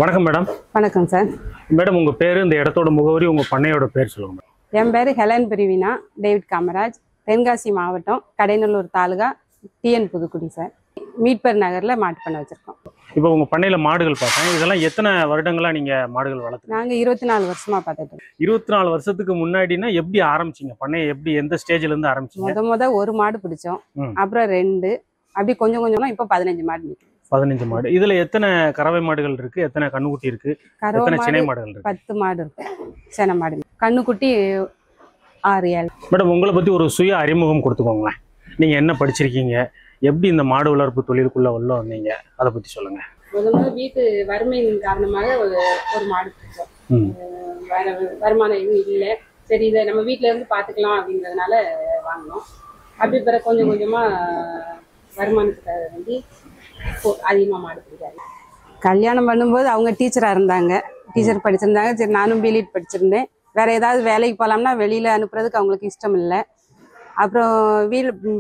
வணக்கம் மேடம். வணக்கம் sir. Madam, உங்கள் பேர், இந்த இடத்தோட முகவரி, உங்கள் பண்ணையோட பேர் சொல்லுங்க மேடம். என் பேர் ஹெலன் பிரிவினா டேவிட் காமராஜ், தென்காசி மாவட்டம், கடைநல்லூர் தாலுகா, டிஎன் புதுக்குடி சார். மீட்பர் நகரில் மாட்டு பண்ணை வச்சுருக்கோம். இப்போ உங்கள் பண்ணையில் மாடுகள் பார்த்தேன். இதெல்லாம் எத்தனை வருடங்களாக நீங்கள் மாடுகள் வளர்த்துங்க? நாங்கள் 24 வருஷமாக பார்த்துட்டு இருக்கோம். 24 வருஷத்துக்கு முன்னாடினா எப்படி ஆரம்பிச்சிங்க? பண்ணையை எப்படி, எந்த ஸ்டேஜ்லேருந்து ஆரம்பிச்சிங்க? முத ஒரு மாடு பிடிச்சோம், அப்புறம் 2, அப்படி கொஞ்சம் கொஞ்சமாக இப்போ 15 மாடு நிற்கும். 15 மாடு. இதில் எத்தனை கறவை மாடுகள் இருக்குது, எத்தனை கண்ணுக்குட்டி இருக்குது, எத்தனை சினை மாடுகள் இருக்குது? 10 மாடு இருக்கு. சினை மாடு, கண்ணுக்குட்டி 6, 7. மேடம், உங்களை பற்றி ஒரு சுய அறிமுகம் கொடுத்துக்கோங்களேன். நீங்கள் என்ன படிச்சிருக்கீங்க, எப்படி இந்த மாடு வளர்ப்பு தொழிலுக்குள்ளே உள்ள வந்தீங்க, அதை பற்றி சொல்லுங்கள். முதல்ல வீட்டு வறுமையின் காரணமாக ஒரு மாடு பிடிச்சோம். வருமானம் எதுவும் இல்லை, சரி இதை நம்ம வீட்டில இருந்து பார்த்துக்கலாம் அப்படிங்கிறதுனால வாங்கினோம். அப்படி பிறகு கொஞ்சம் கொஞ்சமாக வருமானத்துக்காக வேண்டி அதிகமாக மாடு பிடிக்காது. கல்யாணம் பண்ணும்போது அவங்க டீச்சராக இருந்தாங்க, டீச்சர் படிச்சிருந்தாங்க. சரி, நானும் பிலிட் படிச்சிருந்தேன். வேற ஏதாவது வேலைக்கு போகலாம்னா வெளியில் அனுப்புறதுக்கு அவங்களுக்கு இஷ்டம் இல்லை. அப்புறம்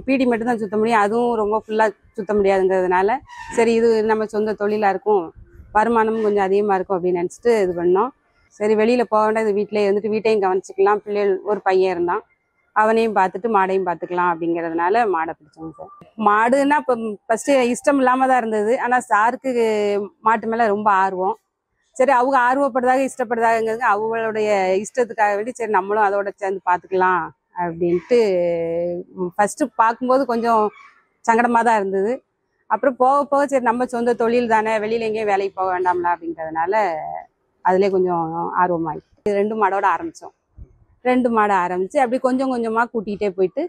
பீடி மட்டும்தான் சுற்ற முடியும், அதுவும் ரொம்ப ஃபுல்லாக சுற்ற முடியாதுங்கிறதுனால சரி இது நம்ம சொந்த தொழிலாக இருக்கும், வருமானமும் கொஞ்சம் அதிகமாக இருக்கும் அப்படின்னு நினச்சிட்டு இது பண்ணோம். சரி வெளியில் போக வேண்டாம், இது வீட்டிலே இருந்துட்டு வீட்டையும் கவனிச்சிக்கலாம். பிள்ளைகள் ஒரு பையன் இருந்தான், அவனையும் பார்த்துட்டு மாடையும் பார்த்துக்கலாம் அப்படிங்கிறதுனால மாடை பிடிச்சோங்க சார். மாடுன்னா இப்போ ஃபஸ்ட்டு இஷ்டம் இல்லாமல் தான் இருந்தது. ஆனால் சாருக்கு மாட்டு மேலே ரொம்ப ஆர்வம். சரி அவங்க ஆர்வப்படுறதாக இஷ்டப்படுறதாங்கிறது அவங்களுடைய இஷ்டத்துக்காக வேண்டி சரி நம்மளும் அதோட சேர்ந்து பார்த்துக்கலாம் அப்படின்ட்டு ஃபஸ்ட்டு பார்க்கும்போது கொஞ்சம் சங்கடமாக தான் இருந்தது. அப்புறம் போக போக சரி நம்ம சொந்த தொழில் தானே, வெளியில் எங்கேயும் வேலைக்கு போக வேண்டாம்ல அப்படிங்கிறதுனால அதிலே கொஞ்சம் ஆர்வமாகிட்டு 2 மாடோட ஆரம்பித்தோம். 2 மாடு ஆரம்பித்து அப்படி கொஞ்சம் கொஞ்சமாக கூட்டிகிட்டே போயிட்டு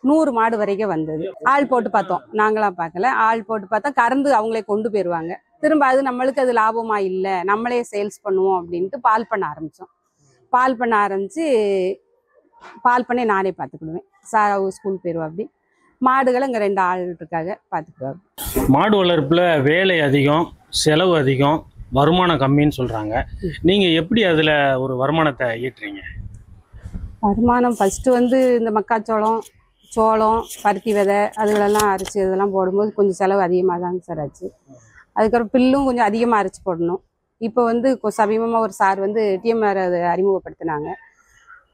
100 மாடு வரைக்கும் வந்தது. ஆள் போட்டு பார்த்தோம், நாங்களாம் பார்க்கல, ஆள் போட்டு பார்த்தா கறந்து அவங்களே கொண்டு போயிடுவாங்க. திரும்ப அது நம்மளுக்கு அது லாபமாக இல்லை, நம்மளே சேல்ஸ் பண்ணுவோம் அப்படின்ட்டு பால் பண்ண ஆரம்பித்தோம். பால் பண்ண ஆரம்பித்து பால் பண்ணி நானே பார்த்துக்கிடுவேன். ஸ்கூல் போயிடுவா. அப்படி மாடுகளை இங்கே 2 ஆள் இருக்காங்க பார்த்துக்குவாங்க. மாடு வளர்ப்பில் வேலை அதிகம், செலவு அதிகம், வருமானம் கம்மின்னு சொல்கிறாங்க. நீங்கள் எப்படி அதில் ஒரு வருமானத்தை ஈட்டுறீங்க? வருமானம் ஃபஸ்ட்டு இந்த மக்காச்சோளம், சோளம், பருத்தி விதை அதுகளெல்லாம் அரைச்சி இதெல்லாம் போடும்போது கொஞ்சம் செலவு அதிகமாக தாங்க சார் ஆச்சு. அதுக்கப்புறம் பில்லும் கொஞ்சம் அதிகமாக அரைச்சி போடணும். இப்போ சமீபமாக ஒரு சார் டிஎம்ஆர் அதை அறிமுகப்படுத்தினாங்க.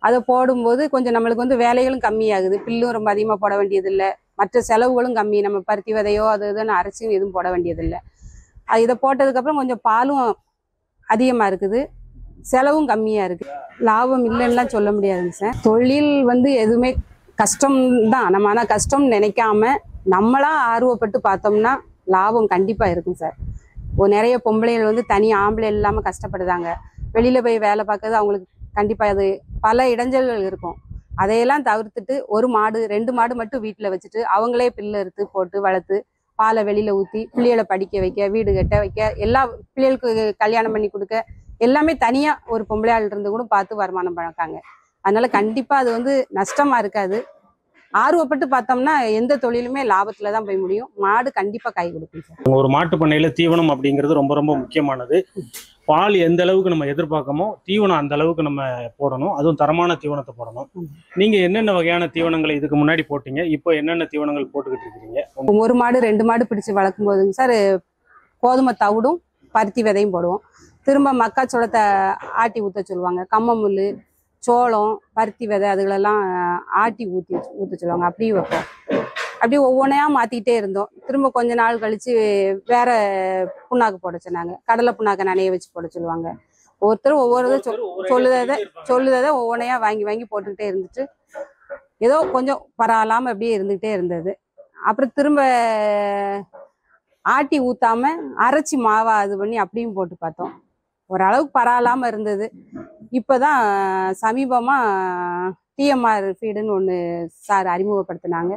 அதை போடும்போது கொஞ்சம் நம்மளுக்கு வேலைகளும் கம்மியாகுது, பில்லும் ரொம்ப அதிகமாக போட வேண்டியதில்லை, மற்ற செலவுகளும் கம்மி. நம்ம பருத்தி விதையோ அது இதுன்னு அரைச்சியும் எதுவும் போட வேண்டியதில்லை. இதை போட்டதுக்கப்புறம் கொஞ்சம் பாலும் அதிகமாக இருக்குது, செலவும் கம்மியாக இருக்குது. லாபம் இல்லைன்னுலாம் சொல்ல முடியாதுங்க சார். தொழில் எதுவுமே கஷ்டம்தான். நம்ம ஆனால் கஷ்டம் நினைக்காம நம்மளா ஆர்வப்பட்டு பார்த்தோம்னா லாபம் கண்டிப்பாக இருக்கும் சார். நிறைய பொம்பளைகள் தனி ஆம்பளை இல்லாமல் கஷ்டப்படுதாங்க. வெளியில் போய் வேலை பார்க்கறது அவங்களுக்கு கண்டிப்பாக அது பல இடைஞ்சல்கள் இருக்கும். அதையெல்லாம் தவிர்த்துட்டு 1 மாடு 2 மாடு மட்டும் வீட்டில் வச்சுட்டு அவங்களே பில்லு அறுத்து போட்டு வளர்த்து பாலை வெளியில் ஊற்றி பிள்ளைகளை படிக்க வைக்க, வீடு கட்ட வைக்க, எல்லா பிள்ளைகளுக்கு கல்யாணம் பண்ணி கொடுக்க, எல்லாமே தனியாக ஒரு பொம்பளையாள் இருந்து கூட பார்த்து வருமானம் பழக்காங்க. அதனால கண்டிப்பாக அது நஷ்டமாக இருக்காது. ஆர்வப்பட்டு பார்த்தோம்னா எந்த தொழிலுமே லாபத்தில் தான் போய் முடியும். மாடு கண்டிப்பாக கை கொடுக்கும் சார். ஒரு மாட்டு பண்ணையில் தீவனம் அப்படிங்கிறது ரொம்ப ரொம்ப முக்கியமானது. பால் எந்த அளவுக்கு நம்ம எதிர்பார்க்கமோ தீவனம் அந்த அளவுக்கு நம்ம போடணும், அதுவும் தரமான தீவனத்தை போடணும். நீங்கள் என்னென்ன வகையான தீவனங்களை இதுக்கு முன்னாடி போட்டீங்க, இப்போ என்னென்ன தீவனங்கள் போட்டுக்கிட்டு இருக்கிறீங்க? 1 மாடு 2 மாடு பிடிச்சி வளர்க்கும் போதுங்க சார் கோதுமை தவிடும் பருத்தி விதையும் போடுவோம். திரும்ப மக்காச்சோளத்தை ஆட்டி ஊற்ற சொல்லுவாங்க, கம்மமுள், சோளம், பருத்தி விதை அதுகளெல்லாம் ஆட்டி ஊற்ற சொல்லுவாங்க. அப்படியே வைப்போம். அப்படியே ஒவ்வொன்றையா மாற்றிக்கிட்டே இருந்தோம். திரும்ப கொஞ்ச நாள் கழித்து வேற புண்ணாக்கு போட சொன்னாங்க, கடலை புண்ணாக்கை நனைய வச்சு போட சொல்லுவாங்க. ஒவ்வொருத்தரும் ஒவ்வொரு சொல்லுறதை ஒவ்வொன்றையா வாங்கி வாங்கி போட்டுக்கிட்டே இருந்துட்டு ஏதோ கொஞ்சம் பரவாயில்லாமல் அப்படியே இருந்துக்கிட்டே இருந்தது. அப்புறம் திரும்ப ஆட்டி ஊற்றாம அரைச்சி மாவா இது பண்ணி அப்படியும் போட்டு பார்த்தோம். ஓரளவுக்கு பரவாயில்லாமல் இருந்தது. இப்போ தான் சமீபமாக டிஎம்ஆர் ஃபீடுன்னு ஒன்று சார் அறிமுகப்படுத்தினாங்க.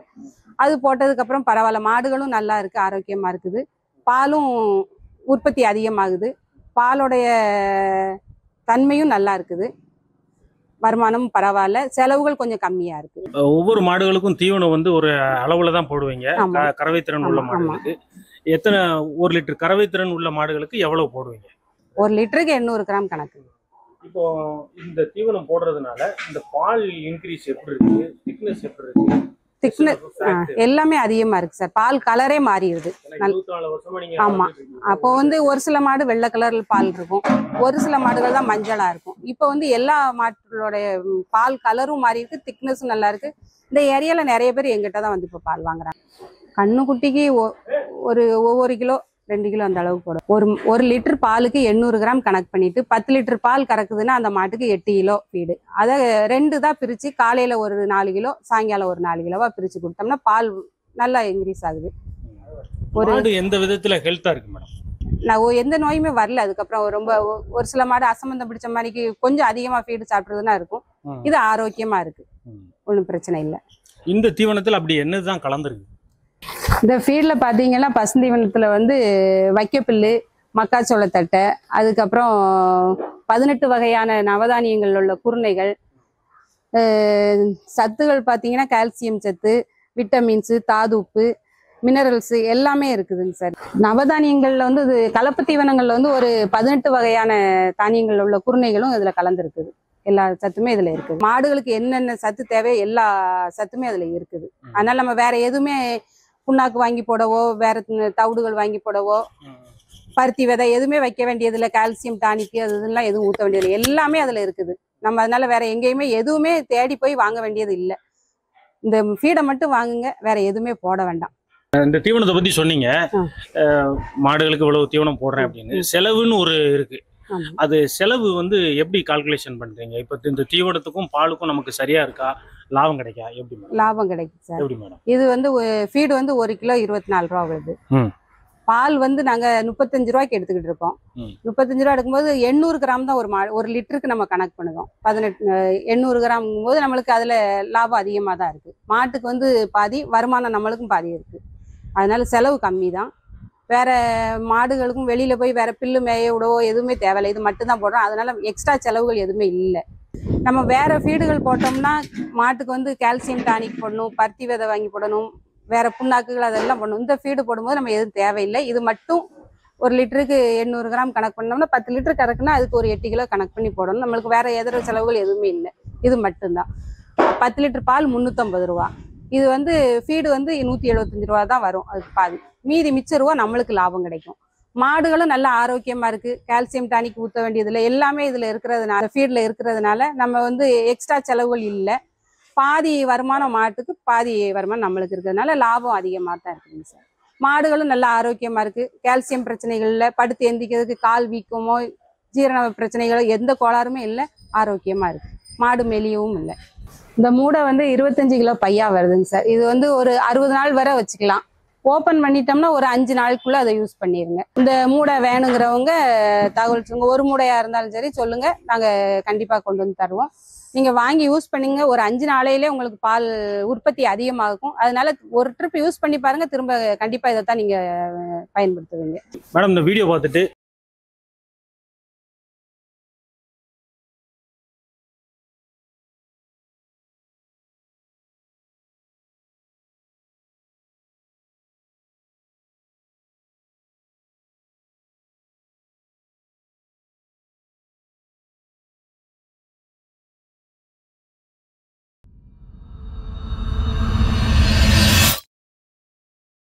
அது போட்டதுக்கப்புறம் பரவாயில்ல, மாடுகளும் நல்லா இருக்குது, ஆரோக்கியமாக இருக்குது, பாலும் உற்பத்தி அதிகமாகுது, பாலோடைய தன்மையும் நல்லா இருக்குது, வருமானம் பரவாயில்ல, செலவுகள் கொஞ்சம் கம்மியாக இருக்குது. ஒவ்வொரு மாடுகளுக்கும் தீவனம் ஒரு அளவில் தான் போடுவீங்க. கறவைத்திறன் உள்ள மாடுகளுக்கு எத்தனை, 1 லிட்டர் கறவைத்திறன் உள்ள மாடுகளுக்கு எவ்வளவு போடுவீங்க? 1 லிட்டருக்கு 800 கிராம் கணக்கு. இப்போ இந்த தீவனம் போடுறதுனால இந்த பால் இன்க்ரீஸ் எப்படி இருக்கு, திக்னஸ் எப்படி இருக்கு? திக்னஸ் எல்லாமே அதிகமா இருக்கு சார். பால் கலரே மாறிடுது. ஆமா, அப்போ வந்து ஒரு சில மாடு வெள்ளை கலர்ல பால் இருக்கும், ஒரு சில மாடுகள் தான் மஞ்சளா இருக்கும். இப்போ வந்து எல்லா மாட்டுகளுடைய பால் கலரும் மாறி இருக்கு, திக்னஸும் நல்லா இருக்கு. இந்த ஏரியால நிறைய பேர் எங்கிட்ட தான் வந்து இப்போ பால் வாங்குறாங்க. கண்ணுக்குட்டிக்கு ஒவ்வொரு கிலோ 2 கிலோ அந்த அளவுக்கு போடும். ஒரு லிட்டர் பாலுக்கு 800 கிராம் கணக்கு பண்ணிட்டு 10 லிட்டர் பால் கறக்குதுன்னா அந்த மாட்டுக்கு 8 கிலோ ஃபீடு. அதை 2 தான் பிரிச்சு காலையில ஒரு 4 கிலோ, சாயங்காலம் ஒரு 4 கிலோவா பிரிச்சு கொடுத்தோம்னா பால் நல்லா இன்க்ரீஸ் ஆகுது. எந்த விதத்துல ஹெல்த்தா இருக்கு மேடம்? நான் எந்த நோயுமே வரல. அதுக்கப்புறம் ரொம்ப ஒரு சில மாடு அசம்பந்தம் பிடிச்ச மாதிரிக்கு கொஞ்சம் அதிகமா ஃபீடு சாப்பிட்றதுன்னா இருக்கும். இது ஆரோக்கியமா இருக்கு, ஒன்றும் பிரச்சனை இல்லை. இந்த தீவனத்தில் அப்படி என்னதான் கலந்துருக்கு? இந்த ஃபீல்டில் பார்த்தீங்கன்னா பசுந்தீவனத்தில் வந்து வைக்கப்புல்லு, மக்காச்சோளத்தட்டை, அதுக்கப்புறம் 18 வகையான நவதானியங்கள் உள்ள குருணைகள், சத்துகள் பார்த்தீங்கன்னா கால்சியம் சத்து, விட்டமின்ஸு, தாதுப்பு, மினரல்ஸு எல்லாமே இருக்குதுங்க சார். நவதானியங்களில் வந்து இது கலப்பு தீவனங்களில் வந்து ஒரு 18 வகையான தானியங்கள் உள்ள குருணைகளும் இதில் கலந்துருக்குது. எல்லா சத்துமே இதில் இருக்குது. மாடுகளுக்கு என்னென்ன சத்து தேவையோ எல்லா சத்துமே அதில் இருக்குது. அதனால் நம்ம வேற எதுவுமே புண்ணாக்கு வாங்கி போடவோ, வேற தவிடுகள் வாங்கி போடவோ, பருத்தி விதை எதுவுமே வைக்க வேண்டியதில்லை. கால்சியம் டானிக்கு அது இதெல்லாம் எதுவும் ஊற்ற வேண்டியதில்லை, எல்லாமே அதில் இருக்குது. நம்ம அதனால வேற எங்கேயுமே எதுவுமே தேடி போய் வாங்க வேண்டியது இல்லை. இந்த ஃபீடை மட்டும் வாங்குங்க, வேற எதுவுமே போட வேண்டாம். இந்த தீவனத்தை பத்தி சொன்னீங்க, மாடுகளுக்கு இவ்வளவு தீவனம் போடுறேன் அப்படின்னு. செலவுன்னு ஒரு இருக்கு, அது செலவு வந்து எப்படி கால்குலேஷன் பண்றீங்க? இப்போ இந்த தீவனத்துக்கும் பாலுக்கும் நமக்கு சரியா இருக்கா, லாபம் கிடைக்கா? எப்படி லாபம் கிடைக்கும் சார். எப்படி மேடம்? இது வந்து ஃபீடு வந்து 1 கிலோ 24 ரூபா வருது. பால் வந்து நாங்க 35 ரூபாய்க்கு எடுத்துக்கிட்டு இருக்கோம். 35 ரூபா எடுக்கும்போது 800 கிராம் தான் ஒரு லிட்டருக்கு நம்ம கணக்கு பண்ணுவோம். 800 கிராம் போது நம்மளுக்கு அதுல லாபம் அதிகமா தான் இருக்கு. மாட்டுக்கு வந்து பாதி வருமானம், நம்மளுக்கும் பாதி இருக்கு. அதனால செலவு கம்மி தான். வேற மாடுகளுக்கும் வெளியில போய் வேற பில்லு மேய விடவோ எதுவுமே தேவையில்லை, இது மட்டும்தான் போடுறோம். அதனால எக்ஸ்ட்ரா செலவுகள் எதுவுமே இல்லை. நம்ம வேற ஃபீடுகள் போட்டோம்னா மாட்டுக்கு வந்து கால்சியம் டானிக் போடணும், பருத்தி விதை வாங்கி போடணும், வேற புண்ணாக்குகள் அதெல்லாம் போடணும். இந்த ஃபீடு போடும்போது நம்ம எதுவும் தேவையில்லை. இது மட்டும் ஒரு லிட்டருக்கு 800 கிராம் கணக்கு பண்ணோம்னா 10 லிட்டர் கணக்குன்னா அதுக்கு ஒரு 8 கிலோ கணக்கு பண்ணி போடணும். நம்மளுக்கு வேற எதிர செலவுகள் எதுவுமே இல்லை. இது மட்டும்தான். 10 லிட்டர் பால் 350 ரூபா. இது வந்து ஃபீடு வந்து 175 ரூபா தான் வரும். அதுக்கு பாதி மீதி மிச்ச ரூபா நம்மளுக்கு லாபம் கிடைக்கும். மாடுகளும் நல்ல ஆரோக்கியமா இருக்கு. கால்சியம் டானிக் ஊற்ற வேண்டியதில்லை, எல்லாமே இதுல இருக்கிறதுனால, ஃபீட்ல இருக்கிறதுனால நம்ம வந்து எக்ஸ்ட்ரா செலவுகள் இல்லை. பாதி வருமானம் மாட்டுக்கு, பாதி வருமானம் நம்மளுக்கு இருக்கிறதுனால லாபம் அதிகமாக தான் இருக்குங்க சார். மாடுகளும் நல்ல ஆரோக்கியமா இருக்கு. கால்சியம் பிரச்சனைகள்ல, படுத்து எந்திக்கிறதுக்கு கால் வீக்கமோ ஜீரண பிரச்சனைகளோ எந்த கோளாறுமே இல்லை, ஆரோக்கியமா இருக்கு. மாடு மெலியவும் இல்லை. இந்த மூடை வந்து 25 கிலோ பையா வருதுங்க சார். இது வந்து ஒரு 60 நாள் வரை வச்சுக்கலாம். ஓப்பன் பண்ணிட்டோம்னா ஒரு 5 நாளுக்குள்ள அதை யூஸ் பண்ணிருங்க. இந்த மூடை வேணுங்கிறவங்க தகவல் சொல்லுங்க. ஒரு மூடையா இருந்தாலும் சரி சொல்லுங்க, நாங்க கண்டிப்பா கொண்டு வந்து தருவோம். நீங்க வாங்கி யூஸ் பண்ணீங்க, ஒரு 5 நாளையிலே உங்களுக்கு பால் உற்பத்தி அதிகமாகும். அதனால ஒரு ட்ரிப் யூஸ் பண்ணி பாருங்க, திரும்ப கண்டிப்பா இதைத்தான் நீங்க பயன்படுத்துவீங்க. மேடம், இந்த வீடியோ பார்த்துட்டு